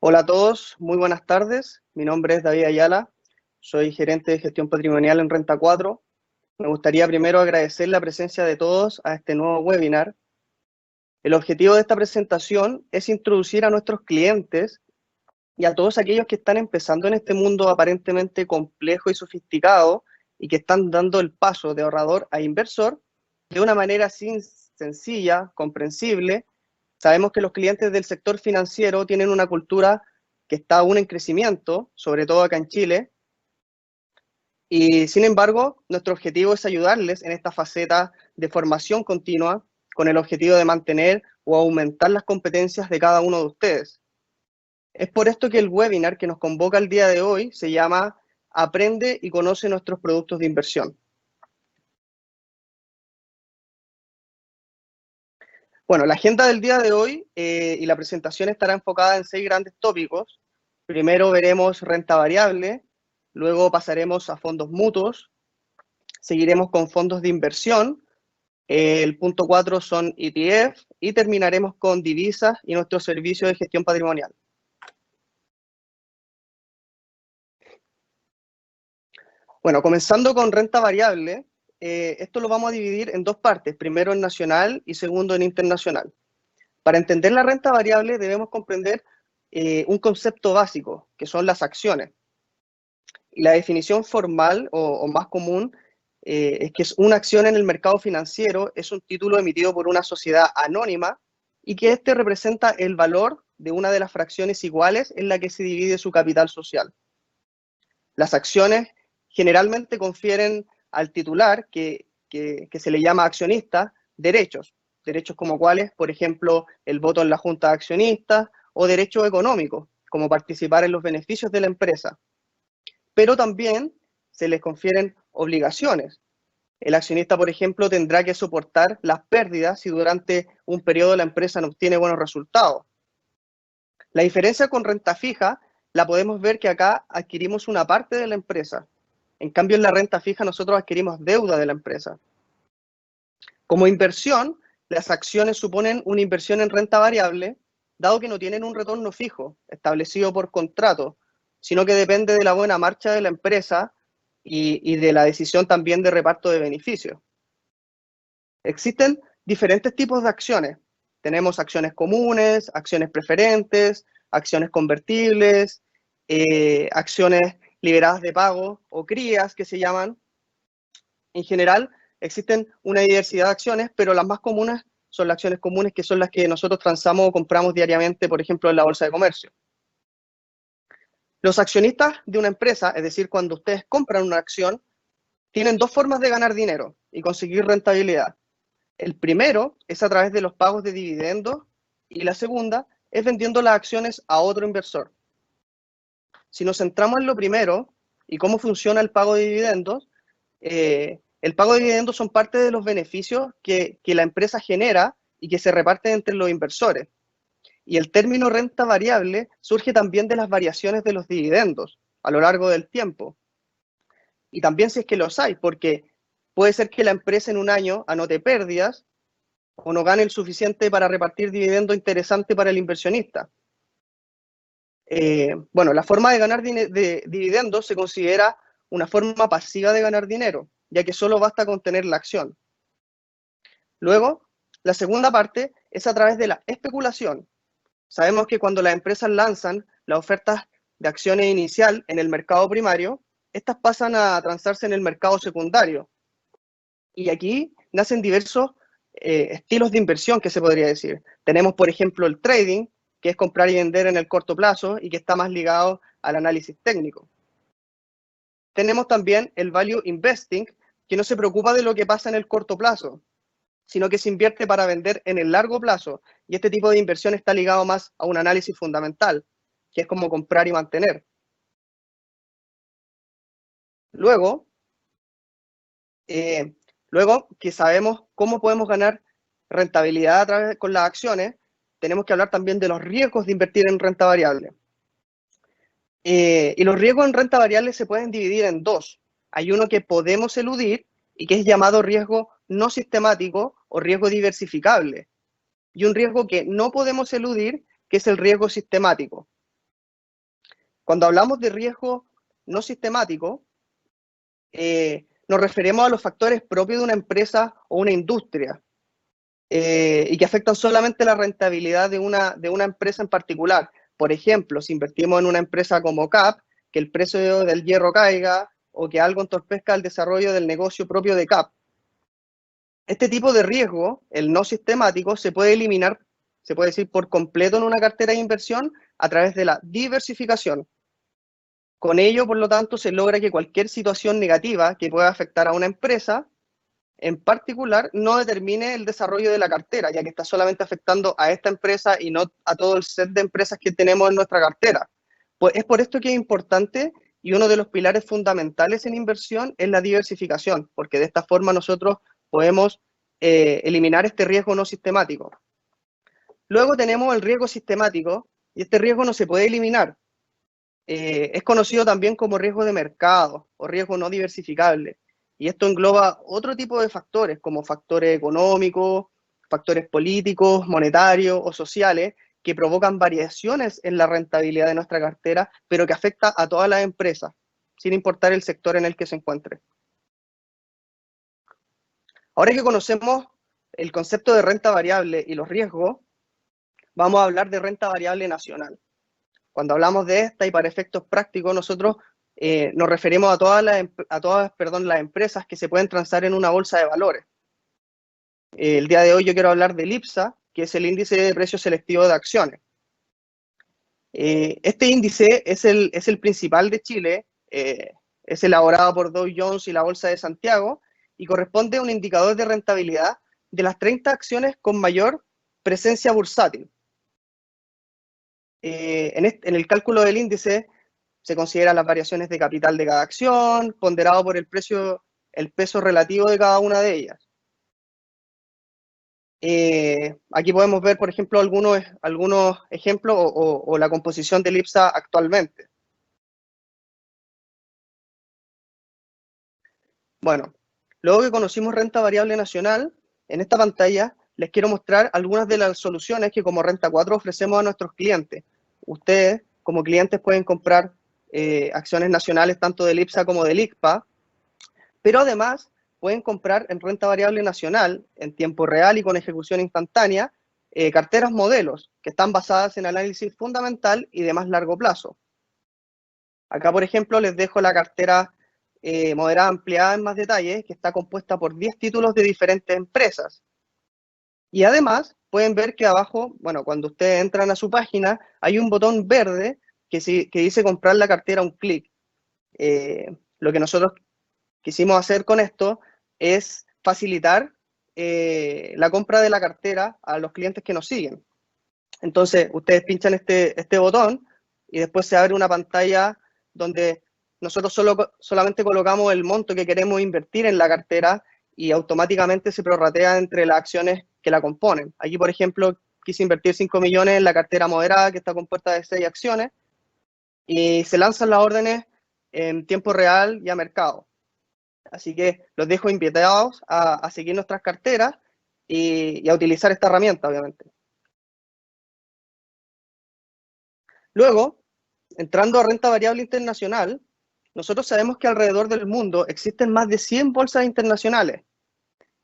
Hola a todos, muy buenas tardes. Mi nombre es David Ayala, soy gerente de gestión patrimonial en Renta 4. Me gustaría primero agradecer la presencia de todos a este nuevo webinar. El objetivo de esta presentación es introducir a nuestros clientes y a todos aquellos que están empezando en este mundo aparentemente complejo y sofisticado y que están dando el paso de ahorrador a inversor de una manera sencilla, comprensible. Sabemos que los clientes del sector financiero tienen una cultura que está aún en crecimiento, sobre todo acá en Chile, y sin embargo, nuestro objetivo es ayudarles en esta faceta de formación continua con el objetivo de mantener o aumentar las competencias de cada uno de ustedes. Es por esto que el webinar que nos convoca el día de hoy se llama Aprende y conoce nuestros productos de inversión. Bueno, la agenda del día de hoy y la presentación estará enfocada en 6 grandes tópicos. Primero veremos renta variable, luego pasaremos a fondos mutuos, seguiremos con fondos de inversión, el punto 4 son ETF y terminaremos con divisas y nuestro servicio de gestión patrimonial. Bueno, comenzando con renta variable, esto lo vamos a dividir en dos partes, primero en nacional y segundo en internacional. Para entender la renta variable debemos comprender un concepto básico, que son las acciones. La definición formal o más común es que una acción en el mercado financiero es un título emitido por una sociedad anónima y que este representa el valor de una de las fracciones iguales en la que se divide su capital social. Las acciones generalmente confieren al titular, que se le llama accionista, derechos como cuáles, por ejemplo, el voto en la junta de accionistas o derechos económicos, como participar en los beneficios de la empresa. Pero también se les confieren obligaciones. El accionista, por ejemplo, tendrá que soportar las pérdidas si durante un periodo la empresa no obtiene buenos resultados. La diferencia con renta fija la podemos ver que acá adquirimos una parte de la empresa. En cambio, en la renta fija nosotros adquirimos deuda de la empresa. Como inversión, las acciones suponen una inversión en renta variable, dado que no tienen un retorno fijo establecido por contrato, sino que depende de la buena marcha de la empresa y de la decisión también de reparto de beneficios. Existen diferentes tipos de acciones. Tenemos acciones comunes, acciones preferentes, acciones convertibles, acciones liberadas de pago o CRIAs que se llaman. En general, existen una diversidad de acciones, pero las más comunes son las acciones comunes, que son las que nosotros transamos o compramos diariamente, por ejemplo, en la bolsa de comercio. Los accionistas de una empresa, es decir, cuando ustedes compran una acción, tienen dos formas de ganar dinero y conseguir rentabilidad. El primero es a través de los pagos de dividendos y la segunda es vendiendo las acciones a otro inversor. Si nos centramos en lo primero y cómo funciona el pago de dividendos, el pago de dividendos son parte de los beneficios que la empresa genera y que se reparten entre los inversores. Y el término renta variable surge también de las variaciones de los dividendos a lo largo del tiempo. Y también si es que los hay, porque puede ser que la empresa en un año anote pérdidas o no gane el suficiente para repartir dividendo interesante para el inversionista. Bueno, la forma de ganar de dividendos se considera una forma pasiva de ganar dinero, ya que solo basta con tener la acción. Luego, la segunda parte es a través de la especulación. Sabemos que cuando las empresas lanzan las ofertas de acciones inicial en el mercado primario, estas pasan a transarse en el mercado secundario. Y aquí nacen diversos estilos de inversión que se podría decir. Tenemos, por ejemplo, el trading, que es comprar y vender en el corto plazo y que está más ligado al análisis técnico. Tenemos también el value investing, que no se preocupa de lo que pasa en el corto plazo, sino que se invierte para vender en el largo plazo. Y este tipo de inversión está ligado más a un análisis fundamental, que es como comprar y mantener. Luego, luego que sabemos cómo podemos ganar rentabilidad a través con las acciones, tenemos que hablar también de los riesgos de invertir en renta variable. Y los riesgos en renta variable se pueden dividir en dos. Hay uno que podemos eludir y que es llamado riesgo no sistemático o riesgo diversificable. Y un riesgo que no podemos eludir, que es el riesgo sistemático. Cuando hablamos de riesgo no sistemático, nos referimos a los factores propios de una empresa o una industria y que afectan solamente la rentabilidad de una empresa en particular. Por ejemplo, si invertimos en una empresa como CAP, que el precio del hierro caiga o que algo entorpezca el desarrollo del negocio propio de CAP. Este tipo de riesgo, el no sistemático, se puede eliminar, se puede decir, por completo en una cartera de inversión a través de la diversificación. Con ello, por lo tanto, se logra que cualquier situación negativa que pueda afectar a una empresa, en particular, no determine el desarrollo de la cartera, ya que está solamente afectando a esta empresa y no a todo el set de empresas que tenemos en nuestra cartera. Pues es por esto que es importante y uno de los pilares fundamentales en inversión es la diversificación, porque de esta forma nosotros podemos eliminar este riesgo no sistemático. Luego tenemos el riesgo sistemático, y este riesgo no se puede eliminar. Es conocido también como riesgo de mercado o riesgo no diversificable. Y esto engloba otro tipo de factores, como factores económicos, factores políticos, monetarios o sociales, que provocan variaciones en la rentabilidad de nuestra cartera, pero que afecta a todas las empresas, sin importar el sector en el que se encuentre. Ahora que conocemos el concepto de renta variable y los riesgos, vamos a hablar de renta variable nacional. Cuando hablamos de esta y para efectos prácticos, nosotros nos referimos a todas las empresas que se pueden transar en una bolsa de valores. El día de hoy yo quiero hablar del IPSA, que es el índice de precio selectivo de acciones. Este índice es el principal de Chile, es elaborado por Dow Jones y la Bolsa de Santiago, y corresponde a un indicador de rentabilidad de las 30 acciones con mayor presencia bursátil. En el cálculo del índice se consideran las variaciones de capital de cada acción, ponderado por el peso relativo de cada una de ellas. Aquí podemos ver, por ejemplo, algunos ejemplos o la composición del IPSA actualmente. Bueno, luego que conocimos renta variable nacional, en esta pantalla les quiero mostrar algunas de las soluciones que como Renta 4 ofrecemos a nuestros clientes. Ustedes, como clientes, pueden comprar acciones nacionales tanto del IPSA como del ICPA, pero además pueden comprar en renta variable nacional, en tiempo real y con ejecución instantánea, carteras modelos que están basadas en análisis fundamental y de más largo plazo. Acá, por ejemplo, les dejo la cartera moderada ampliada en más detalle, que está compuesta por 10 títulos de diferentes empresas. Y además, pueden ver que abajo, bueno, cuando ustedes entran a su página, hay un botón verde que dice comprar la cartera a un clic. Lo que nosotros quisimos hacer con esto es facilitar la compra de la cartera a los clientes que nos siguen. Entonces, ustedes pinchan este botón y después se abre una pantalla donde nosotros solamente colocamos el monto que queremos invertir en la cartera y automáticamente se prorratea entre las acciones que la componen. Aquí, por ejemplo, quise invertir 5 millones en la cartera moderada que está compuesta de 6 acciones y se lanzan las órdenes en tiempo real y a mercado. Así que los dejo invitados a seguir nuestras carteras y a utilizar esta herramienta, obviamente. Luego, entrando a renta variable internacional, nosotros sabemos que alrededor del mundo existen más de 100 bolsas internacionales.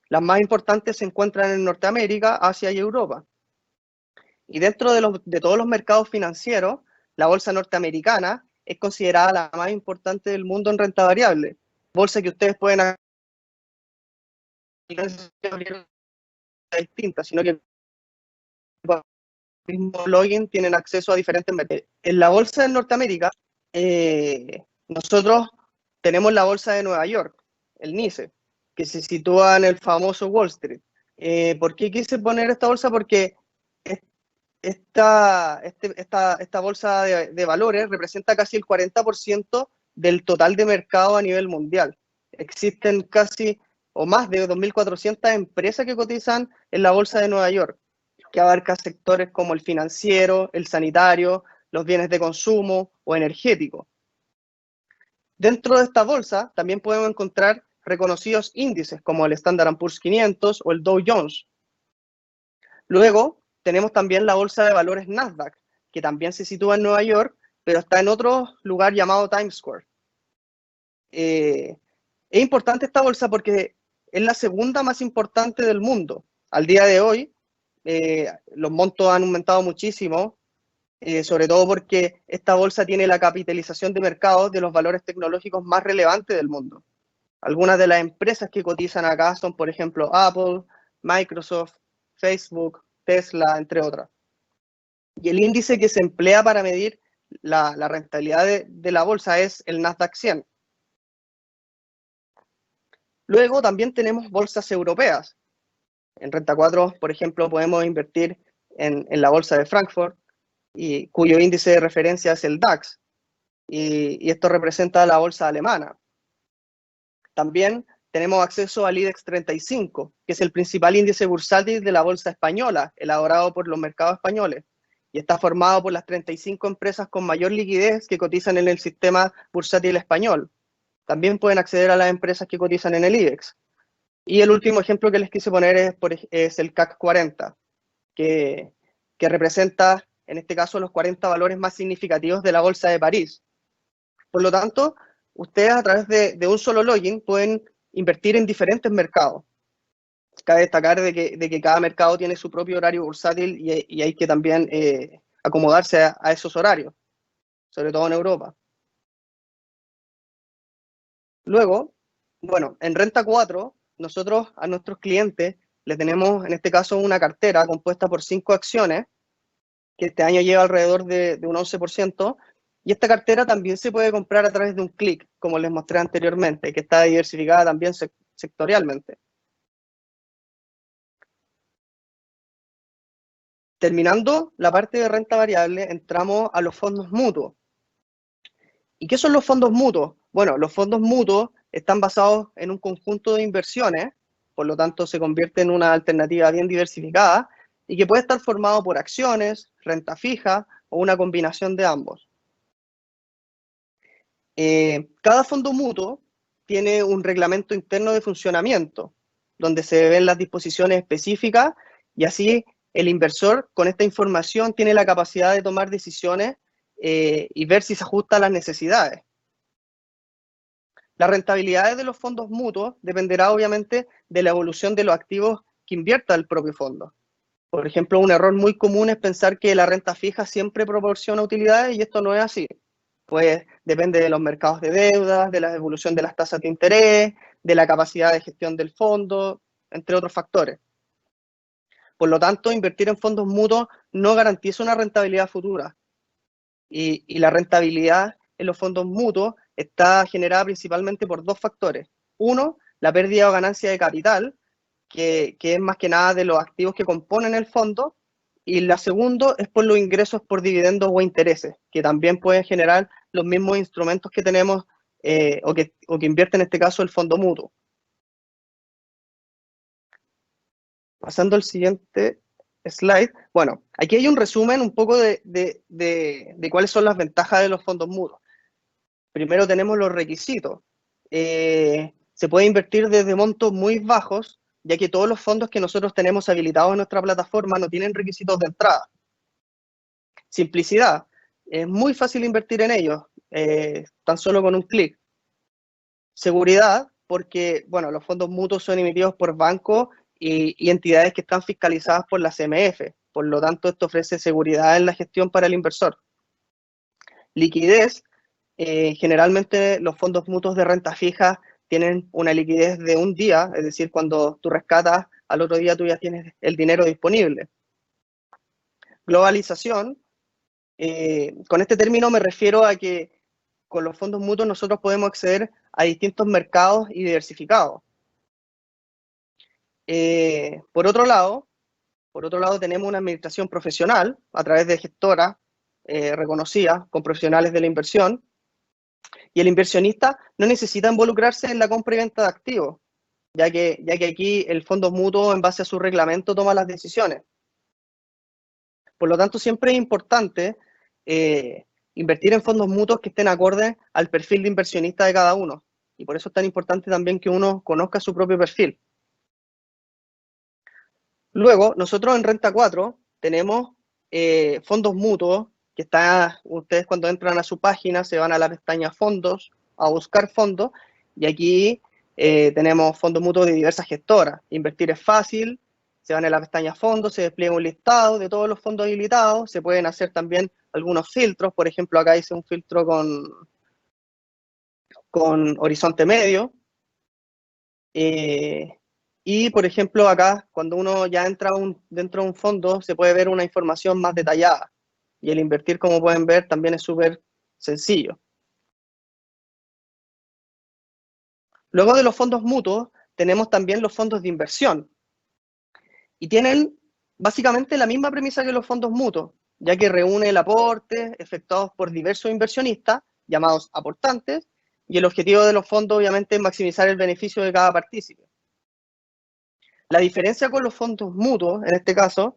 Las más importantes se encuentran en Norteamérica, Asia y Europa. Y dentro de todos los mercados financieros, la bolsa norteamericana es considerada la más importante del mundo en renta variable. Bolsa que ustedes pueden abrir distintas, sino que el mismo login tienen acceso a diferentes mercados. En la bolsa de Norteamérica, nosotros tenemos la bolsa de Nueva York, el NYSE, que se sitúa en el famoso Wall Street. ¿Por qué quise poner esta bolsa? Porque esta bolsa de valores representa casi el 40% del total de mercado a nivel mundial. Existen casi o más de 2.400 empresas que cotizan en la bolsa de Nueva York, que abarca sectores como el financiero, el sanitario, los bienes de consumo o energético. Dentro de esta bolsa también podemos encontrar reconocidos índices como el Standard & Poor's 500 o el Dow Jones. Luego tenemos también la bolsa de valores Nasdaq, que también se sitúa en Nueva York pero está en otro lugar llamado Times Square. Es importante esta bolsa porque es la segunda más importante del mundo. Al día de hoy, los montos han aumentado muchísimo, sobre todo porque esta bolsa tiene la capitalización de mercado de los valores tecnológicos más relevantes del mundo. Algunas de las empresas que cotizan acá son, por ejemplo, Apple, Microsoft, Facebook, Tesla, entre otras. Y el índice que se emplea para medir la rentabilidad de la bolsa es el Nasdaq 100. Luego también tenemos bolsas europeas. En Renta 4, por ejemplo, podemos invertir en la bolsa de Frankfurt, cuyo índice de referencia es el DAX, y esto representa la bolsa alemana. También tenemos acceso al IBEX 35, que es el principal índice bursátil de la bolsa española, elaborado por los mercados españoles, y está formado por las 35 empresas con mayor liquidez que cotizan en el sistema bursátil español. También pueden acceder a las empresas que cotizan en el IBEX. Y el último ejemplo que les quise poner es el CAC 40, que representa, en este caso, los 40 valores más significativos de la Bolsa de París. Por lo tanto, ustedes a través de un solo login pueden invertir en diferentes mercados. Cabe destacar de que cada mercado tiene su propio horario bursátil y hay que también acomodarse a esos horarios, sobre todo en Europa. Luego, bueno, en Renta 4, nosotros a nuestros clientes le tenemos, en este caso, una cartera compuesta por 5 acciones, que este año lleva alrededor de un 11%, y esta cartera también se puede comprar a través de un clic, como les mostré anteriormente, que está diversificada también sectorialmente. Terminando la parte de renta variable, entramos a los fondos mutuos. ¿Y qué son los fondos mutuos? Bueno, los fondos mutuos están basados en un conjunto de inversiones, por lo tanto se convierte en una alternativa bien diversificada y que puede estar formado por acciones, renta fija o una combinación de ambos. Cada fondo mutuo tiene un reglamento interno de funcionamiento, donde se ven las disposiciones específicas y así el inversor con esta información tiene la capacidad de tomar decisiones y ver si se ajusta a las necesidades. Las rentabilidades de los fondos mutuos dependerá obviamente de la evolución de los activos que invierta el propio fondo. Por ejemplo, un error muy común es pensar que la renta fija siempre proporciona utilidades y esto no es así. Pues depende de los mercados de deuda, de la evolución de las tasas de interés, de la capacidad de gestión del fondo, entre otros factores. Por lo tanto, invertir en fondos mutuos no garantiza una rentabilidad futura. Y la rentabilidad en los fondos mutuos está generada principalmente por dos factores. Uno, la pérdida o ganancia de capital, que es más que nada de los activos que componen el fondo, y la segunda es por los ingresos por dividendos o intereses, que también pueden generar los mismos instrumentos que tenemos o que invierte en este caso el fondo mutuo. Pasando al siguiente slide. Bueno, aquí hay un resumen un poco de cuáles son las ventajas de los fondos mutuos. Primero tenemos los requisitos. Se puede invertir desde montos muy bajos, ya que todos los fondos que nosotros tenemos habilitados en nuestra plataforma no tienen requisitos de entrada. Simplicidad. Es muy fácil invertir en ellos, tan solo con un clic. Seguridad, porque bueno, los fondos mutuos son emitidos por bancos y entidades que están fiscalizadas por la CMF. Por lo tanto, esto ofrece seguridad en la gestión para el inversor. Liquidez. Generalmente los fondos mutuos de renta fija tienen una liquidez de un día, es decir, cuando tú rescatas, al otro día tú ya tienes el dinero disponible. Globalización. Con este término me refiero a que con los fondos mutuos nosotros podemos acceder a distintos mercados y diversificados. Por otro lado, tenemos una administración profesional a través de gestoras reconocidas con profesionales de la inversión, y el inversionista no necesita involucrarse en la compra y venta de activos, ya que aquí el fondo mutuo, en base a su reglamento, toma las decisiones. Por lo tanto, siempre es importante invertir en fondos mutuos que estén acordes al perfil de inversionista de cada uno. Y por eso es tan importante también que uno conozca su propio perfil. Luego, nosotros en Renta 4 tenemos fondos mutuos que está, ustedes cuando entran a su página se van a la pestaña fondos, a buscar fondos, y aquí tenemos fondos mutuos de diversas gestoras. Invertir es fácil, se van a la pestaña fondos, se despliega un listado de todos los fondos habilitados, se pueden hacer también algunos filtros, por ejemplo acá hice un filtro con horizonte medio, y por ejemplo acá cuando uno ya entra dentro de un fondo se puede ver una información más detallada, y el invertir, como pueden ver, también es súper sencillo. Luego de los fondos mutuos tenemos también los fondos de inversión, y tienen básicamente la misma premisa que los fondos mutuos, ya que reúne el aporte efectuados por diversos inversionistas, llamados aportantes, y el objetivo de los fondos obviamente es maximizar el beneficio de cada partícipe. La diferencia con los fondos mutuos, en este caso,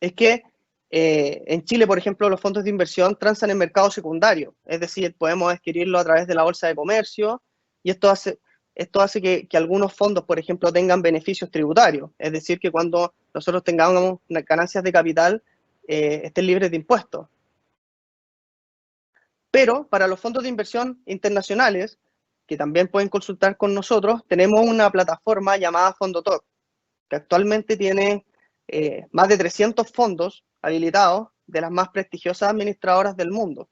es que en Chile, por ejemplo, los fondos de inversión transan en mercado secundario, es decir, podemos adquirirlo a través de la bolsa de comercio, y esto hace que algunos fondos, por ejemplo, tengan beneficios tributarios, es decir, que cuando nosotros tengamos ganancias de capital, estén libres de impuestos. Pero para los fondos de inversión internacionales, que también pueden consultar con nosotros, tenemos una plataforma llamada FondoTop, que actualmente tiene más de 300 fondos habilitados de las más prestigiosas administradoras del mundo.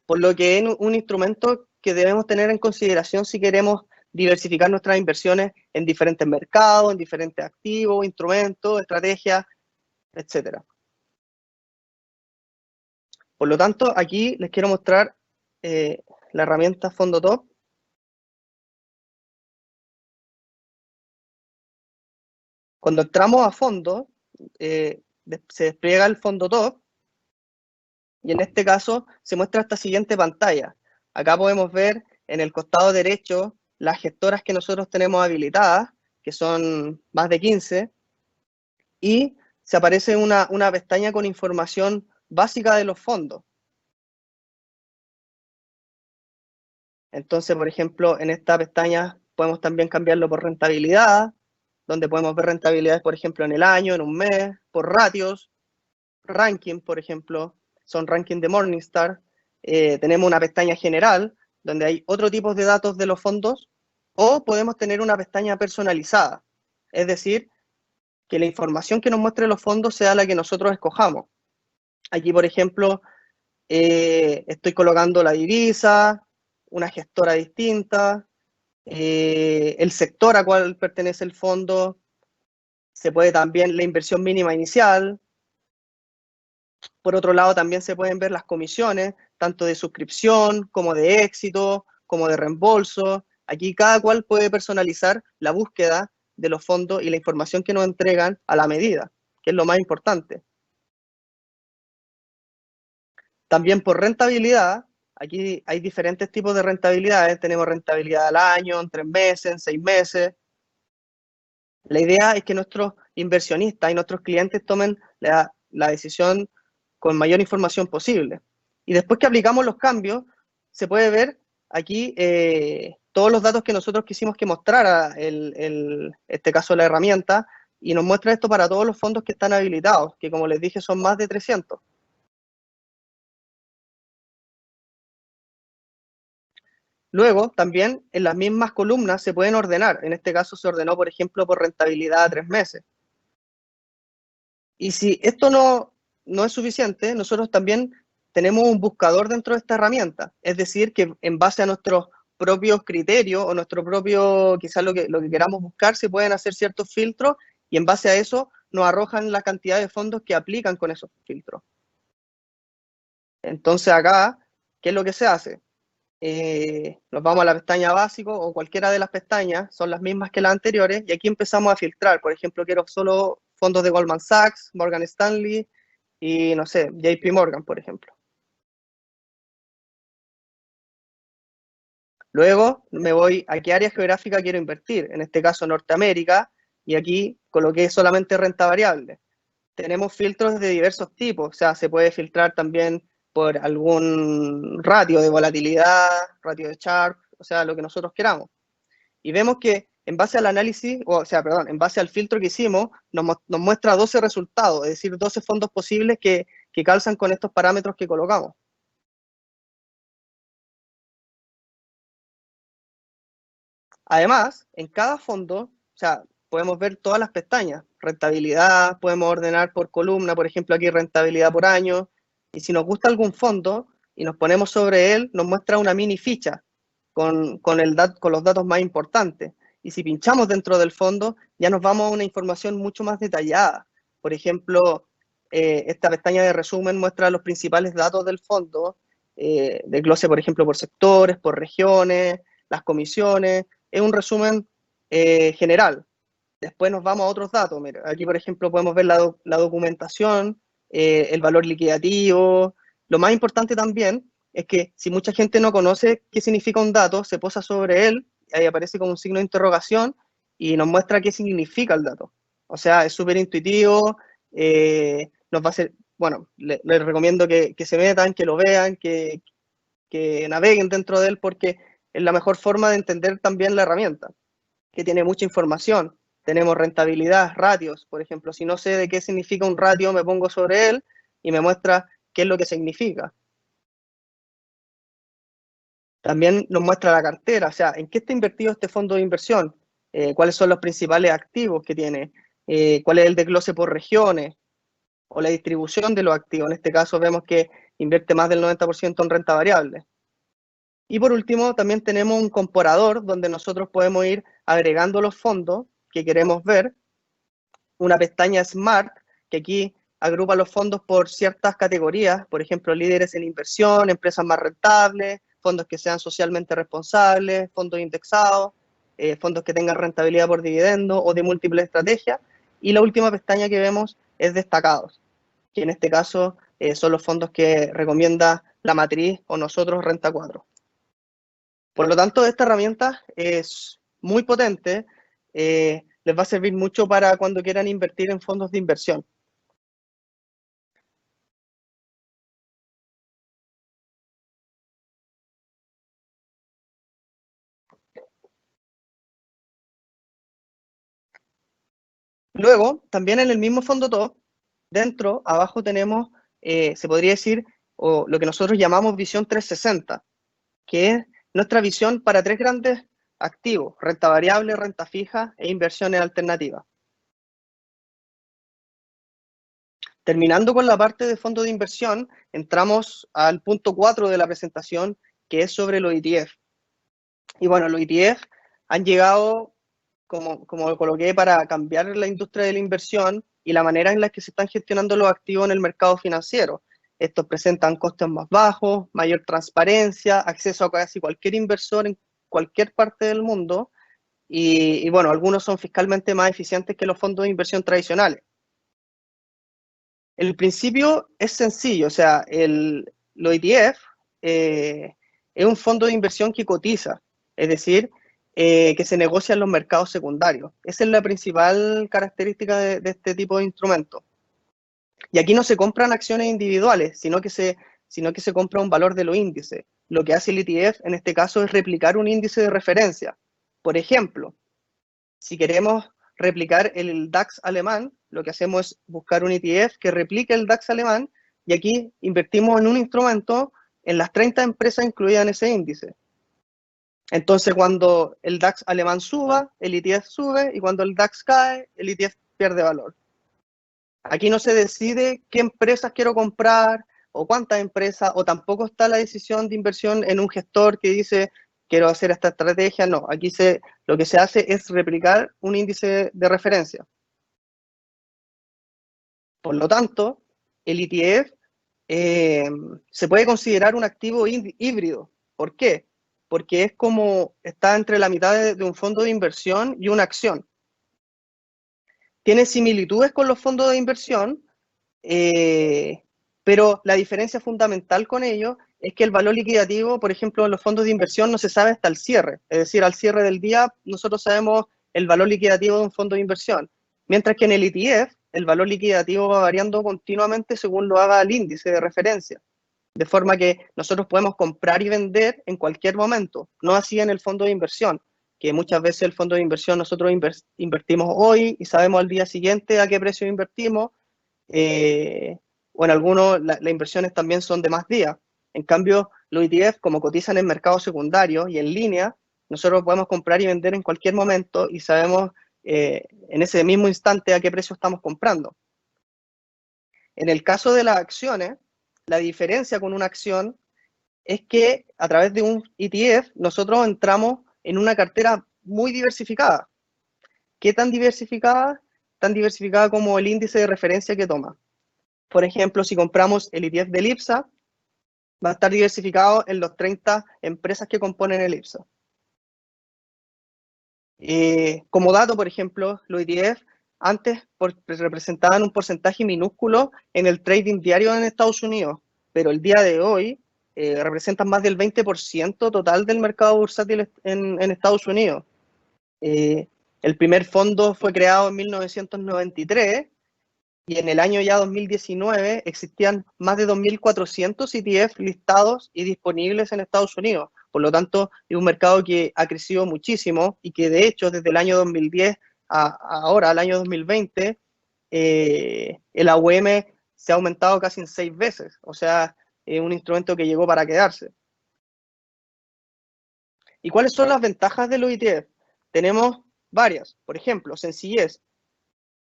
Por lo que es un instrumento que debemos tener en consideración si queremos diversificar nuestras inversiones en diferentes mercados, en diferentes activos, instrumentos, estrategias, etc. Por lo tanto, aquí les quiero mostrar la herramienta FondoTop. Cuando entramos a fondo, se despliega el FondoTop, y en este caso se muestra esta siguiente pantalla. Acá podemos ver en el costado derecho las gestoras que nosotros tenemos habilitadas, que son más de 15, y se aparece una pestaña con información básica de los fondos. Entonces, por ejemplo, en esta pestaña podemos también cambiarlo por rentabilidad, donde podemos ver rentabilidades, por ejemplo, en el año, en un mes, por ratios, ranking, por ejemplo, son ranking de Morningstar. Tenemos una pestaña general, donde hay otro tipo de datos de los fondos, o podemos tener una pestaña personalizada, es decir, que la información que nos muestre los fondos sea la que nosotros escojamos. Aquí, por ejemplo, estoy colocando la divisa, una gestora distinta, el sector a cual pertenece el fondo, se puede también la inversión mínima inicial. Por otro lado, también se pueden ver las comisiones, tanto de suscripción, como de éxito, como de reembolso. Aquí cada cual puede personalizar la búsqueda de los fondos y la información que nos entregan a la medida, que es lo más importante. También por rentabilidad, aquí hay diferentes tipos de rentabilidades. Tenemos rentabilidad al año, en 3 meses, en 6 meses. La idea es que nuestros inversionistas y nuestros clientes tomen la decisión con mayor información posible. Y después que aplicamos los cambios, se puede ver aquí todos los datos que nosotros quisimos que mostrara este caso la herramienta, y nos muestra esto para todos los fondos que están habilitados, que como les dije son más de 300. Luego, también en las mismas columnas se pueden ordenar. En este caso se ordenó, por ejemplo, por rentabilidad a 3 meses. Y si esto no es suficiente, nosotros también tenemos un buscador dentro de esta herramienta. Es decir, que en base a nuestros propios criterios o nuestro propio, quizás lo que queramos buscar, se pueden hacer ciertos filtros, y en base a eso nos arrojan la cantidad de fondos que aplican con esos filtros. Entonces acá, ¿qué es lo que se hace? Nos vamos a la pestaña básico, o cualquiera de las pestañas, son las mismas que las anteriores, y aquí empezamos a filtrar. Por ejemplo, quiero solo fondos de Goldman Sachs, Morgan Stanley y, no sé, JP Morgan, por ejemplo. Luego me voy a qué área geográfica quiero invertir, en este caso Norteamérica, y aquí coloqué solamente renta variable. Tenemos filtros de diversos tipos, o sea, se puede filtrar también por algún ratio de volatilidad, ratio de Sharpe, o sea, lo que nosotros queramos. Y vemos que en base al análisis, en base al filtro que hicimos, nos muestra 12 resultados, es decir, 12 fondos posibles que que calzan con estos parámetros que colocamos. Además, en cada fondo, o sea, podemos ver todas las pestañas, rentabilidad, podemos ordenar por columna, por ejemplo, aquí rentabilidad por año, y si nos gusta algún fondo y nos ponemos sobre él, nos muestra una mini ficha con los datos más importantes. Y si pinchamos dentro del fondo, ya nos vamos a una información mucho más detallada. Por ejemplo, esta pestaña de resumen muestra los principales datos del fondo, desglose, por ejemplo, por sectores, por regiones, las comisiones. Es un resumen general. Después nos vamos a otros datos. Mira, aquí, por ejemplo, podemos ver la documentación, el valor liquidativo. Lo más importante también es que si mucha gente no conoce qué significa un dato, se posa sobre él, ahí aparece como un signo de interrogación y nos muestra qué significa el dato. O sea, es súper intuitivo, nos va a hacer, bueno, les recomiendo que se metan, que lo vean, que naveguen dentro de él, porque es la mejor forma de entender también la herramienta, que tiene mucha información. Tenemos rentabilidad, ratios, por ejemplo, si no sé de qué significa un ratio, me pongo sobre él y me muestra qué es lo que significa. También nos muestra la cartera, o sea, en qué está invertido este fondo de inversión, cuáles son los principales activos que tiene, cuál es el desglose por regiones o la distribución de los activos. En este caso vemos que invierte más del 90% en renta variable. Y por último, también tenemos un comparador donde nosotros podemos ir agregando los fondos que queremos ver, una pestaña Smart, que aquí agrupa los fondos por ciertas categorías, por ejemplo, líderes en inversión, empresas más rentables, fondos que sean socialmente responsables, fondos indexados, fondos que tengan rentabilidad por dividendo o de múltiples estrategias. Y la última pestaña que vemos es destacados, que en este caso son los fondos que recomienda la matriz o nosotros Renta 4. Por lo tanto, esta herramienta es muy potente, les va a servir mucho para cuando quieran invertir en fondos de inversión. Luego, también en el mismo fondo top, dentro, abajo tenemos, se podría decir, o lo que nosotros llamamos visión 360, que es nuestra visión para tres grandes activos: renta variable, renta fija e inversiones alternativas. Terminando con la parte de fondo de inversión, entramos al punto 4 de la presentación, que es sobre los ETF. Y bueno, los ETF han llegado, como lo coloqué, para cambiar la industria de la inversión y la manera en la que se están gestionando los activos en el mercado financiero. Estos presentan costes más bajos, mayor transparencia, acceso a casi cualquier inversor en cualquier parte del mundo y bueno, algunos son fiscalmente más eficientes que los fondos de inversión tradicionales. El principio es sencillo, o sea, los ETF es un fondo de inversión que cotiza, es decir, que se negocia en los mercados secundarios. Esa es la principal característica de este tipo de instrumento. Y aquí no se compran acciones individuales, sino que se compra un valor de los índices. Lo que hace el ETF en este caso es replicar un índice de referencia. Por ejemplo, si queremos replicar el DAX alemán, lo que hacemos es buscar un ETF que replique el DAX alemán y aquí invertimos en un instrumento en las 30 empresas incluidas en ese índice. Entonces, cuando el DAX alemán suba, el ETF sube, y cuando el DAX cae, el ETF pierde valor. Aquí no se decide qué empresas quiero comprar o cuántas empresas, o tampoco está la decisión de inversión en un gestor que dice quiero hacer esta estrategia. No, aquí lo que se hace es replicar un índice de referencia. Por lo tanto, el ETF se puede considerar un activo híbrido. ¿Por qué? Porque es como está entre la mitad de un fondo de inversión y una acción. Tiene similitudes con los fondos de inversión, pero la diferencia fundamental con ellos es que el valor liquidativo, por ejemplo, en los fondos de inversión no se sabe hasta el cierre. Es decir, al cierre del día nosotros sabemos el valor liquidativo de un fondo de inversión. Mientras que en el ETF, el valor liquidativo va variando continuamente según lo haga el índice de referencia. De forma que nosotros podemos comprar y vender en cualquier momento, no así en el fondo de inversión, que muchas veces el fondo de inversión nosotros invertimos hoy y sabemos al día siguiente a qué precio invertimos, o en algunos las inversiones también son de más días. En cambio, los ETF, como cotizan en mercados secundarios y en línea, nosotros podemos comprar y vender en cualquier momento y sabemos en ese mismo instante a qué precio estamos comprando. En el caso de las acciones, la diferencia con una acción es que a través de un ETF nosotros entramos en una cartera muy diversificada. ¿Qué tan diversificada? Tan diversificada como el índice de referencia que toma. Por ejemplo, si compramos el ETF del IPSA, va a estar diversificado en los 30 empresas que componen el IPSA. Como dato, por ejemplo, los ETF antes representaban un porcentaje minúsculo en el trading diario en Estados Unidos, pero el día de hoy representan más del 20% total del mercado bursátil en Estados Unidos. El primer fondo fue creado en 1993 y en el año ya 2019 existían más de 2.400 ETF listados y disponibles en Estados Unidos. Por lo tanto, es un mercado que ha crecido muchísimo y que de hecho desde el año 2010 a ahora, al año 2020, el AUM se ha aumentado casi en 6 veces. O sea, es un instrumento que llegó para quedarse. ¿Y cuáles son las ventajas de los ETF? Tenemos varias. Por ejemplo, sencillez.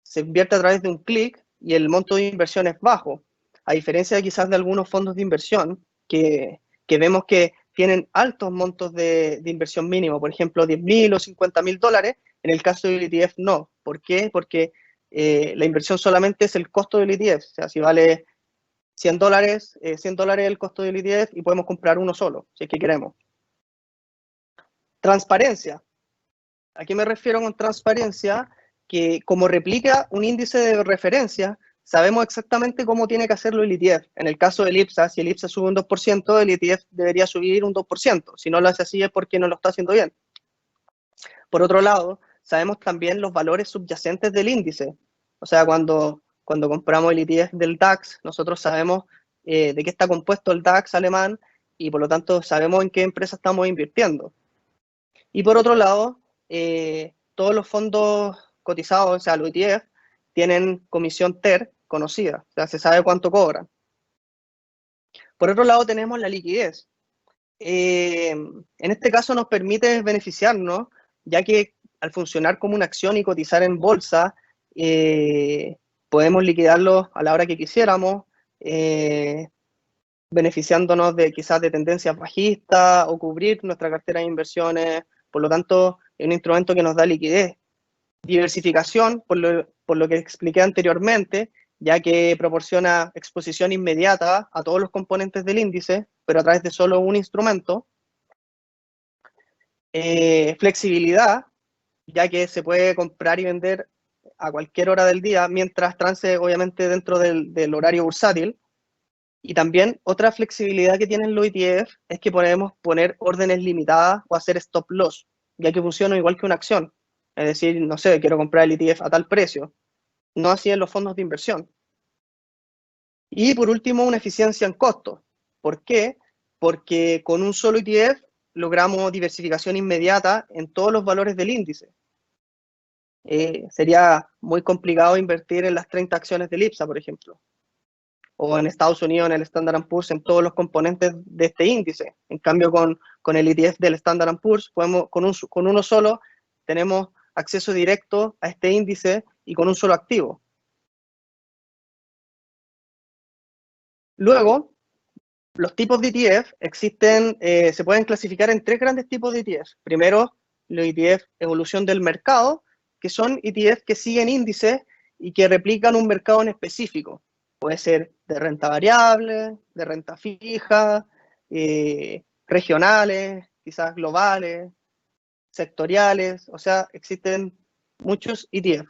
Se invierte a través de un clic y el monto de inversión es bajo, a diferencia de quizás de algunos fondos de inversión que vemos que tienen altos montos de inversión mínimo, por ejemplo, 10.000 o 50.000 dólares, en el caso del ETF no. ¿Por qué? Porque la inversión solamente es el costo del ETF, o sea, si vale 100 dólares, 100 dólares el costo del ETF y podemos comprar uno solo, si es que queremos. Transparencia. ¿A qué me refiero con transparencia? Que como replica un índice de referencia, sabemos exactamente cómo tiene que hacerlo el ETF. En el caso del IPSA, si el IPSA sube un 2%, el ETF debería subir un 2%. Si no lo hace así es porque no lo está haciendo bien. Por otro lado, sabemos también los valores subyacentes del índice. O sea, cuando compramos el ETF del DAX, nosotros sabemos de qué está compuesto el DAX alemán y por lo tanto sabemos en qué empresa estamos invirtiendo. Y por otro lado, todos los fondos cotizados, o sea, los ETF, tienen comisión TER conocida, o sea, se sabe cuánto cobran. Por otro lado, tenemos la liquidez. En este caso nos permite beneficiarnos, ya que al funcionar como una acción y cotizar en bolsa, podemos liquidarlo a la hora que quisiéramos, beneficiándonos de quizás de tendencias bajistas o cubrir nuestra cartera de inversiones. Por lo tanto, es un instrumento que nos da liquidez. Diversificación, por lo que expliqué anteriormente, ya que proporciona exposición inmediata a todos los componentes del índice, pero a través de solo un instrumento. Flexibilidad, ya que se puede comprar y vender a cualquier hora del día, mientras trance obviamente dentro del horario bursátil. Y también otra flexibilidad que tienen los ETF es que podemos poner órdenes limitadas o hacer stop loss, ya que funciona igual que una acción. Es decir, no sé, quiero comprar el ETF a tal precio. No así en los fondos de inversión. Y por último, una eficiencia en costos. ¿Por qué? Porque con un solo ETF logramos diversificación inmediata en todos los valores del índice. Sería muy complicado invertir en las 30 acciones del IPSA, por ejemplo, o en Estados Unidos en el Standard & Poor's en todos los componentes de este índice. En cambio, con el ETF del Standard & Poor's, podemos, con uno solo, tenemos acceso directo a este índice y con un solo activo. Luego, los tipos de ETF existen, se pueden clasificar en 3 grandes tipos de ETF. Primero, los ETF evolución del mercado, que son ETF que siguen índices y que replican un mercado en específico. Puede ser de renta variable, de renta fija, regionales, quizás globales, sectoriales, o sea, existen muchos ETF.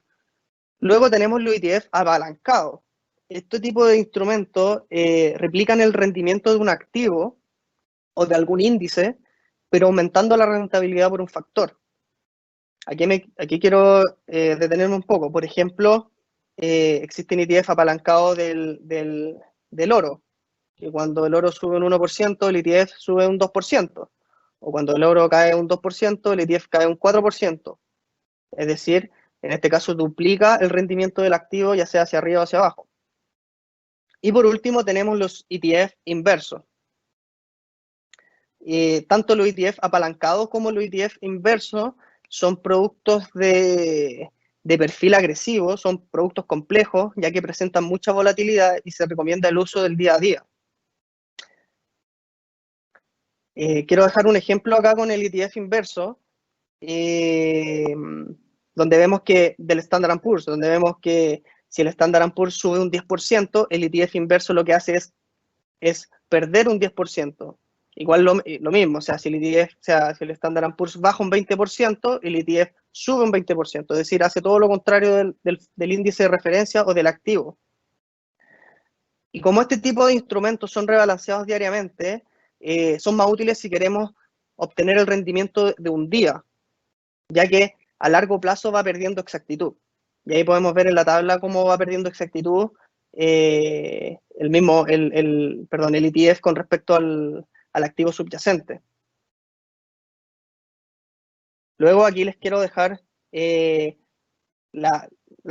Luego tenemos los ETF apalancados. Este tipo de instrumentos replican el rendimiento de un activo o de algún índice, pero aumentando la rentabilidad por un factor. Aquí quiero detenerme un poco. Por ejemplo, existen ETF apalancados del oro, que cuando el oro sube un 1%, el ETF sube un 2%, o cuando el oro cae un 2%, el ETF cae un 4%. Es decir, en este caso duplica el rendimiento del activo, ya sea hacia arriba o hacia abajo. Y por último tenemos los ETF inversos. Tanto los ETF apalancados como los ETF inversos son productos de perfil agresivo, son productos complejos, ya que presentan mucha volatilidad y se recomienda el uso del día a día. Quiero dejar un ejemplo acá con el ETF inverso, donde vemos que del Standard & Poor's, donde vemos que si el Standard & Poor's sube un 10%, el ETF inverso lo que hace es perder un 10%. Igual lo mismo, o sea, si el ETF, o sea, si el Standard & Poor's baja un 20%, el ETF sube un 20%, es decir, hace todo lo contrario del índice de referencia o del activo. Y como este tipo de instrumentos son rebalanceados diariamente, son más útiles si queremos obtener el rendimiento de un día, ya que a largo plazo va perdiendo exactitud. Y ahí podemos ver en la tabla cómo va perdiendo exactitud el ETF con respecto al activo subyacente. Luego aquí les quiero dejar las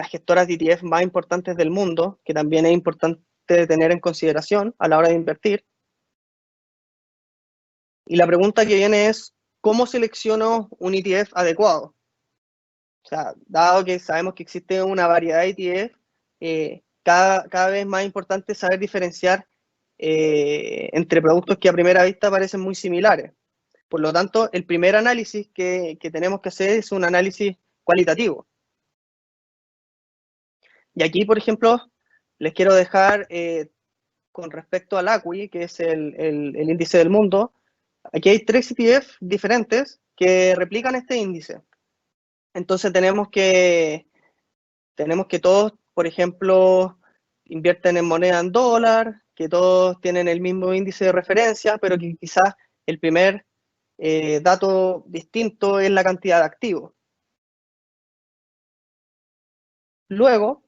gestoras de ETF más importantes del mundo, que también es importante tener en consideración a la hora de invertir. Y la pregunta que viene es, ¿cómo selecciono un ETF adecuado? O sea, dado que sabemos que existe una variedad de ETF, cada vez más importante saber diferenciar entre productos que a primera vista parecen muy similares. Por lo tanto, el primer análisis que tenemos que hacer es un análisis cualitativo. Y aquí, por ejemplo, les quiero dejar con respecto al ACWI, que es el índice del mundo, aquí hay 3 ETF diferentes que replican este índice. Entonces tenemos que todos, por ejemplo, invierten en moneda en dólar, que todos tienen el mismo índice de referencia, pero que quizás el primer dato distinto es la cantidad de activos. Luego,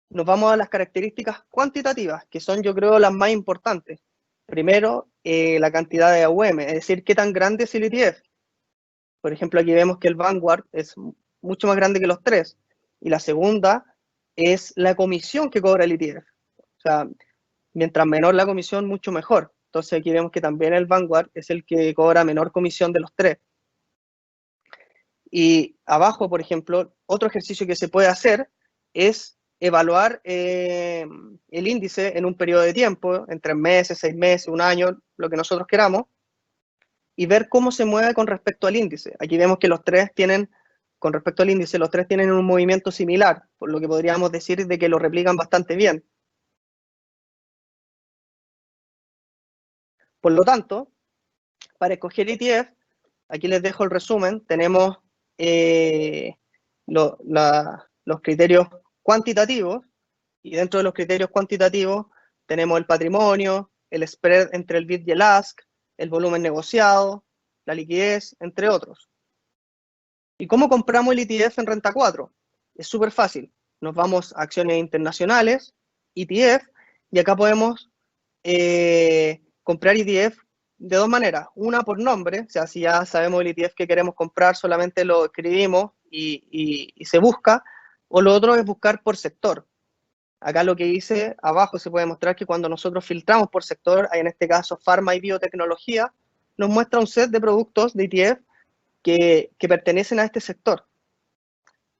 nos vamos a las características cuantitativas, que son, yo creo, las más importantes. Primero, la cantidad de AUM, es decir, qué tan grande es el ETF. Por ejemplo, aquí vemos que el Vanguard es mucho más grande que los 3. Y la segunda es la comisión que cobra el ETF. O sea, mientras menor la comisión, mucho mejor. Entonces aquí vemos que también el Vanguard es el que cobra menor comisión de los 3. Y abajo, por ejemplo, otro ejercicio que se puede hacer es evaluar el índice en un periodo de tiempo, en 3 meses, 6 meses, un año, lo que nosotros queramos, y ver cómo se mueve con respecto al índice. Aquí vemos que los 3 tienen, con respecto al índice, los 3 tienen un movimiento similar, por lo que podríamos decir de que lo replican bastante bien. Por lo tanto, para escoger ETF, aquí les dejo el resumen, tenemos los criterios cuantitativos, y dentro de los criterios cuantitativos tenemos el patrimonio, el spread entre el bid y el ask, el volumen negociado, la liquidez, entre otros. ¿Y cómo compramos el ETF en Renta 4? Es súper fácil. Nos vamos a acciones internacionales, ETF, y acá podemos comprar ETF de dos maneras. Una por nombre, o sea, si ya sabemos el ETF que queremos comprar, solamente lo escribimos y se busca, o lo otro es buscar por sector. Acá lo que hice abajo se puede mostrar que cuando nosotros filtramos por sector, en este caso Pharma y Biotecnología, nos muestra un set de productos de ETF que pertenecen a este sector.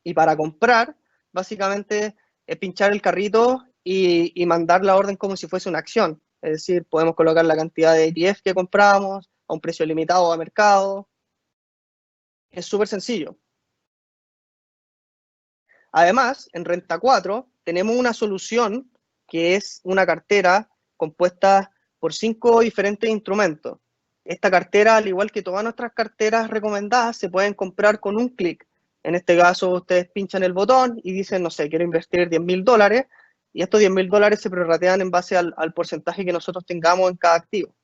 Y para comprar, básicamente es pinchar el carrito y mandar la orden como si fuese una acción. Es decir, podemos colocar la cantidad de ETF que compramos a un precio limitado a mercado. Es súper sencillo. Además, en Renta 4 tenemos una solución que es una cartera compuesta por 5 diferentes instrumentos. Esta cartera, al igual que todas nuestras carteras recomendadas, se pueden comprar con un clic. En este caso, ustedes pinchan el botón y dicen, no sé, quiero invertir $10.000, y estos $10.000 se prorratean en base al porcentaje que nosotros tengamos en cada activo.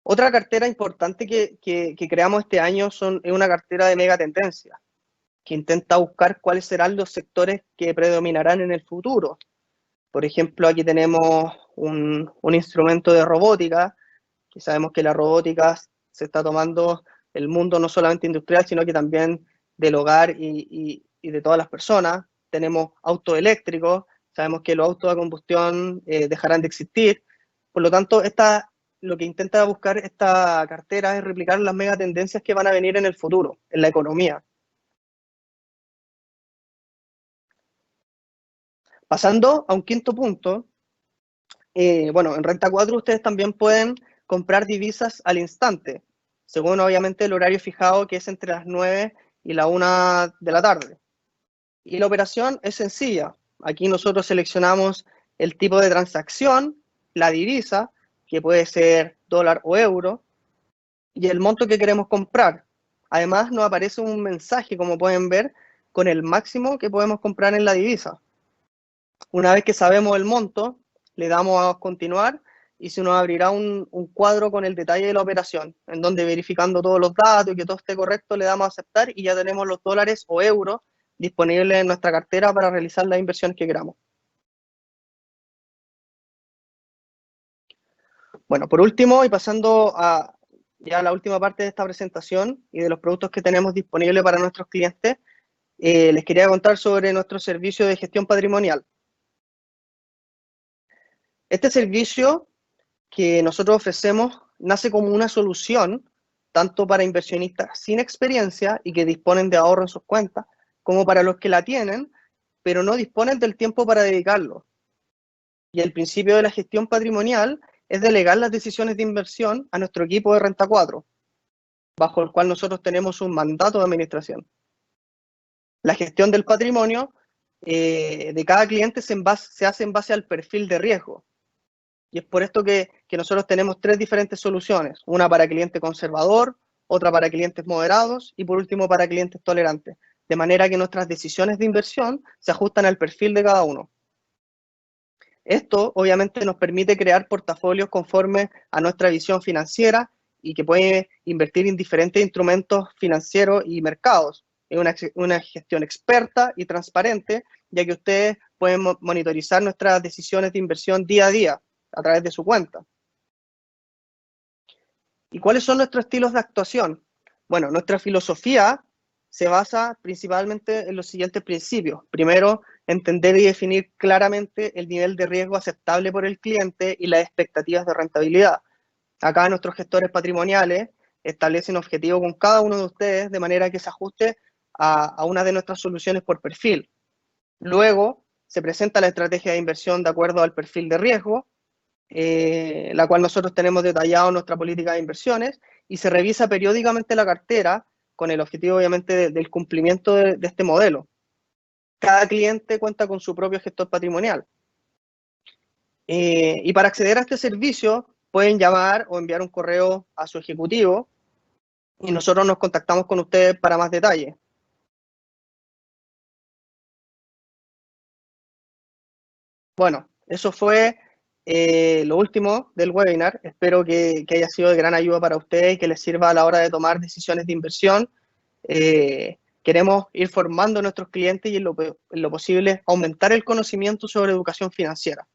Otra cartera importante que creamos este año es una cartera de mega tendencia, que intenta buscar cuáles serán los sectores que predominarán en el futuro. Por ejemplo, aquí tenemos un instrumento de robótica, que sabemos que la robótica se está tomando el mundo no solamente industrial, sino que también del hogar y de todas las personas. Tenemos autos eléctricos, Sabemos que los autos a combustión dejarán de existir. Por lo tanto, lo que intenta buscar esta cartera es replicar las megatendencias que van a venir en el futuro, en la economía. Pasando a un quinto punto, bueno, en Renta 4 ustedes también pueden comprar divisas al instante, según obviamente el horario fijado, que es entre las 9 y la 1 de la tarde. Y la operación es sencilla. Aquí nosotros seleccionamos el tipo de transacción, la divisa, que puede ser dólar o euro, y el monto que queremos comprar. Además nos aparece un mensaje, como pueden ver, con el máximo que podemos comprar en la divisa. Una vez que sabemos el monto, le damos a continuar y se nos abrirá un cuadro con el detalle de la operación, en donde verificando todos los datos y que todo esté correcto, le damos a aceptar y ya tenemos los dólares o euros disponibles en nuestra cartera para realizar las inversiones que queramos. Bueno, por último, y pasando a ya la última parte de esta presentación y de los productos que tenemos disponibles para nuestros clientes, les quería contar sobre nuestro servicio de gestión patrimonial. Este servicio que nosotros ofrecemos nace como una solución tanto para inversionistas sin experiencia y que disponen de ahorro en sus cuentas, como para los que la tienen, pero no disponen del tiempo para dedicarlo. Y el principio de la gestión patrimonial es delegar las decisiones de inversión a nuestro equipo de Renta 4, bajo el cual nosotros tenemos un mandato de administración. La gestión del patrimonio de cada cliente se hace en base al perfil de riesgo. Y es por esto que nosotros tenemos tres diferentes soluciones. Una para cliente conservador, otra para clientes moderados y por último para clientes tolerantes. De manera que nuestras decisiones de inversión se ajustan al perfil de cada uno. Esto obviamente nos permite crear portafolios conforme a nuestra visión financiera y que puede invertir en diferentes instrumentos financieros y mercados. Es una gestión experta y transparente, ya que ustedes pueden monitorizar nuestras decisiones de inversión día a día a través de su cuenta. ¿Y cuáles son nuestros estilos de actuación? Bueno, nuestra filosofía se basa principalmente en los siguientes principios. Primero, entender y definir claramente el nivel de riesgo aceptable por el cliente y las expectativas de rentabilidad. Acá nuestros gestores patrimoniales establecen objetivos con cada uno de ustedes de manera que se ajuste a una de nuestras soluciones por perfil. Luego, se presenta la estrategia de inversión de acuerdo al perfil de riesgo, la cual nosotros tenemos detallado en nuestra política de inversiones, y se revisa periódicamente la cartera con el objetivo obviamente del cumplimiento de este modelo. Cada cliente cuenta con su propio gestor patrimonial. Y para acceder a este servicio pueden llamar o enviar un correo a su ejecutivo y nosotros nos contactamos con ustedes para más detalles. Bueno, eso fue lo último del webinar. Espero que haya sido de gran ayuda para ustedes y que les sirva a la hora de tomar decisiones de inversión. Queremos ir formando a nuestros clientes y en lo posible aumentar el conocimiento sobre educación financiera.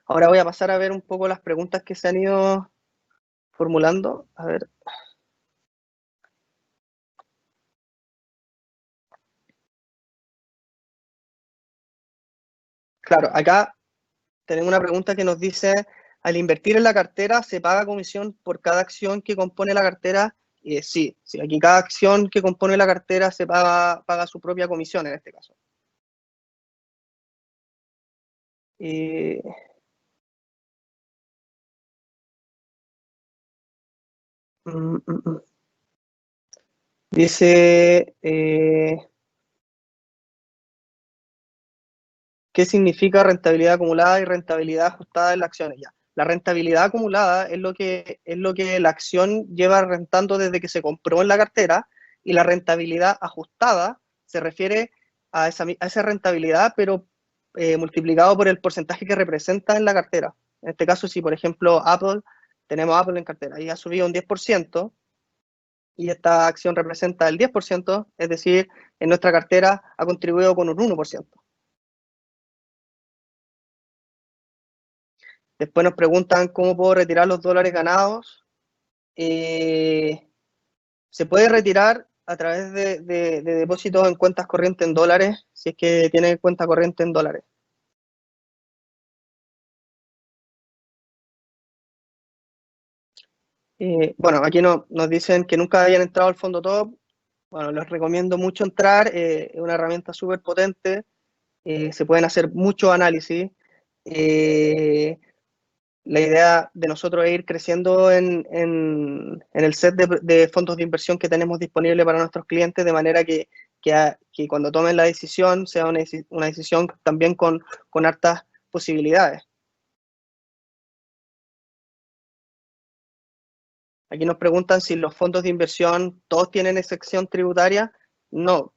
Ahora voy a pasar a ver un poco las preguntas que se han ido formulando. A ver. Claro, acá tenemos una pregunta que nos dice, al invertir en la cartera, ¿se paga comisión por cada acción que compone la cartera? Sí, aquí cada acción que compone la cartera se paga su propia comisión en este caso. Eh, mm, mm, mm. Dice, ¿qué significa rentabilidad acumulada y rentabilidad ajustada en las acciones? Ya. La rentabilidad acumulada es lo que la acción lleva rentando desde que se compró en la cartera, y la rentabilidad ajustada se refiere a esa rentabilidad, pero multiplicado por el porcentaje que representa en la cartera. En este caso, si por ejemplo tenemos Apple en cartera y ha subido un 10%, y esta acción representa el 10%, es decir, en nuestra cartera ha contribuido con un 1%. Después nos preguntan cómo puedo retirar los dólares ganados. Se puede retirar a través de depósitos en cuentas corrientes en dólares, si es que tiene cuenta corriente en dólares. Bueno, aquí nos dicen que nunca hayan entrado al fondo top. Bueno, les recomiendo mucho entrar. Es una herramienta súper potente. Se pueden hacer muchos análisis. La idea de nosotros es ir creciendo en el set de fondos de inversión que tenemos disponible para nuestros clientes, de manera que cuando tomen la decisión sea una decisión también con hartas posibilidades. Aquí nos preguntan si los fondos de inversión todos tienen excepción tributaria. No.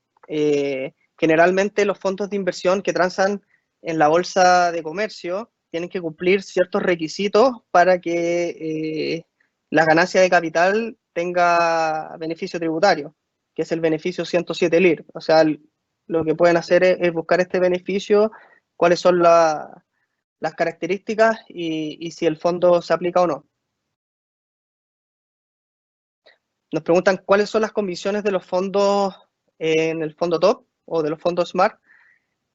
Generalmente los fondos de inversión que transan en la bolsa de comercio tienen que cumplir ciertos requisitos para que la ganancia de capital tenga beneficio tributario, que es el beneficio 107 LIR. O sea, lo que pueden hacer es buscar este beneficio, cuáles son las características y si el fondo se aplica o no. Nos preguntan cuáles son las comisiones de los fondos en el fondo top o de los fondos Smart.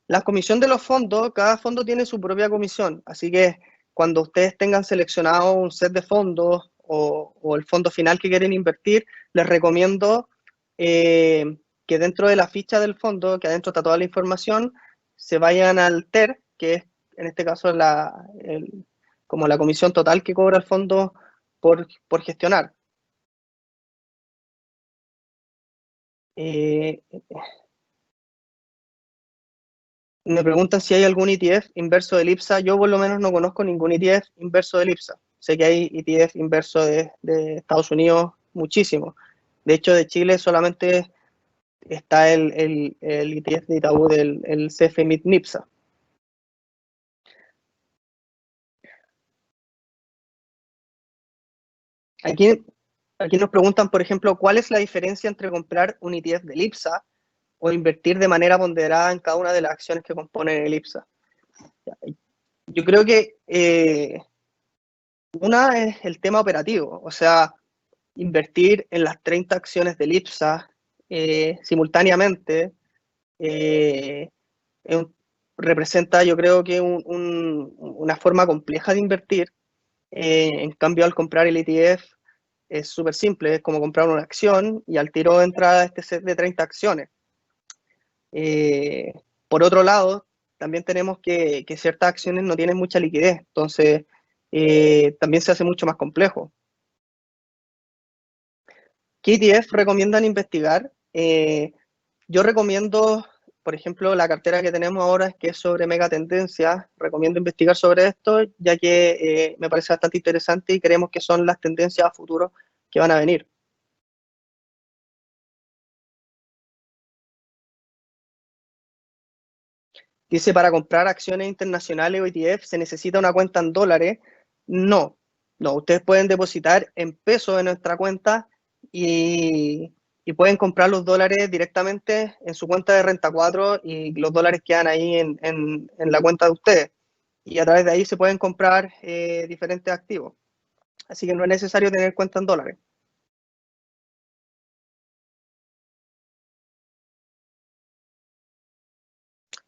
La comisión de los fondos, cada fondo tiene su propia comisión, así que cuando ustedes tengan seleccionado un set de fondos o el fondo final que quieren invertir, les recomiendo que dentro de la ficha del fondo, que adentro está toda la información, se vayan al TER, que es en este caso como la comisión total que cobra el fondo por gestionar. Eh, Me preguntan si hay algún ETF inverso del IPSA. Yo por lo menos no conozco ningún ETF inverso del IPSA. Sé que hay ETF inverso de Estados Unidos, muchísimo. De hecho, de Chile solamente está el ETF de Itaú del el CFMIT NIPSA. Aquí, aquí nos preguntan, por ejemplo, ¿cuál es la diferencia entre comprar un ETF del IPSA o invertir de manera ponderada en cada una de las acciones que componen el IPSA? Yo creo que una es el tema operativo, o sea, invertir en las 30 acciones del IPSA simultáneamente eh, representa, yo creo que una forma compleja de invertir. En cambio, al comprar el ETF es súper simple, es como comprar una acción y al tiro entra este set de 30 acciones. Eh, por otro lado, también tenemos que ciertas acciones no tienen mucha liquidez, entonces también se hace mucho más complejo. ¿Qué ETF recomiendan investigar? Yo recomiendo, por ejemplo, la cartera que tenemos ahora, que es sobre megatendencias. Recomiendo investigar sobre esto, ya que me parece bastante interesante y creemos que son las tendencias a futuro que van a venir. Dice, para comprar acciones internacionales o ETF se necesita una cuenta en dólares. No, no, ustedes pueden depositar en pesos en nuestra cuenta y pueden comprar los dólares directamente en su cuenta de Renta 4 y los dólares quedan ahí en la cuenta de ustedes. Y a través de ahí se pueden comprar diferentes activos. Así que no es necesario tener cuenta en dólares.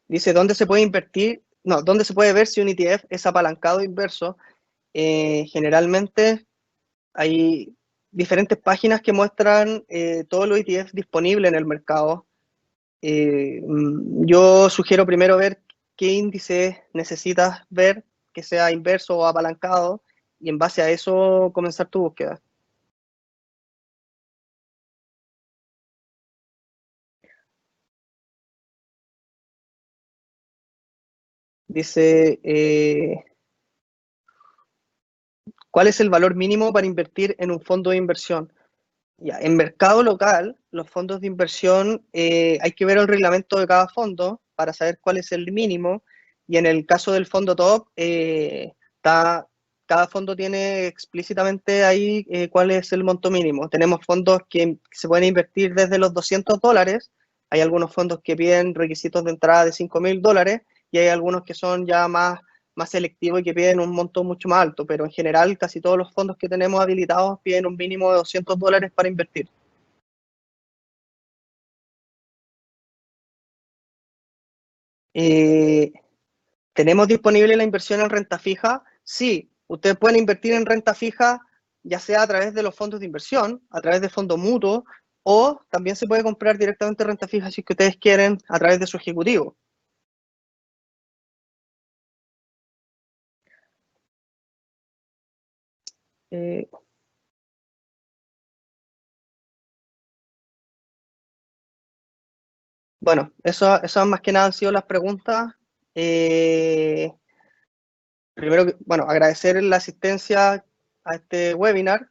Dice, ¿dónde se puede invertir? No, ¿dónde se puede ver si un ETF es apalancado inverso? Generalmente hay diferentes páginas que muestran todos los ETFs disponibles en el mercado. Yo sugiero primero ver qué índice necesitas ver, que sea inverso o apalancado, y en base a eso comenzar tu búsqueda. Dice, ¿cuál es el valor mínimo para invertir en un fondo de inversión? Ya, en mercado local, los fondos de inversión, hay que ver el reglamento de cada fondo para saber cuál es el mínimo. Y en el caso del fondo top, cada fondo tiene explícitamente ahí cuál es el monto mínimo. Tenemos fondos que se pueden invertir desde los $200. Hay algunos fondos que piden requisitos de entrada de $5.000 y hay algunos que son ya más selectivos y que piden un monto mucho más alto, pero en general casi todos los fondos que tenemos habilitados piden un mínimo de $200 para invertir. Eh, ¿Tenemos disponible la inversión en renta fija? Sí, ustedes pueden invertir en renta fija ya sea a través de los fondos de inversión, a través de fondos mutuos, o también se puede comprar directamente renta fija si es que ustedes quieren a través de su ejecutivo. Eh, bueno, eso más que nada han sido las preguntas. Eh, Primero, bueno, agradecer la asistencia a este webinar.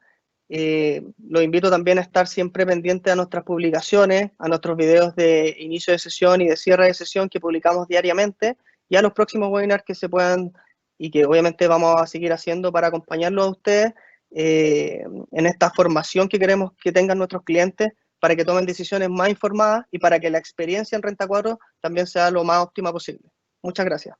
Los invito también a estar siempre pendientes a nuestras publicaciones, a nuestros videos de inicio de sesión y de cierre de sesión que publicamos diariamente, y a los próximos webinars que se puedan y que obviamente vamos a seguir haciendo para acompañarlos a ustedes en esta formación que queremos que tengan nuestros clientes para que tomen decisiones más informadas y para que la experiencia en Renta 4 también sea lo más óptima posible. Muchas gracias.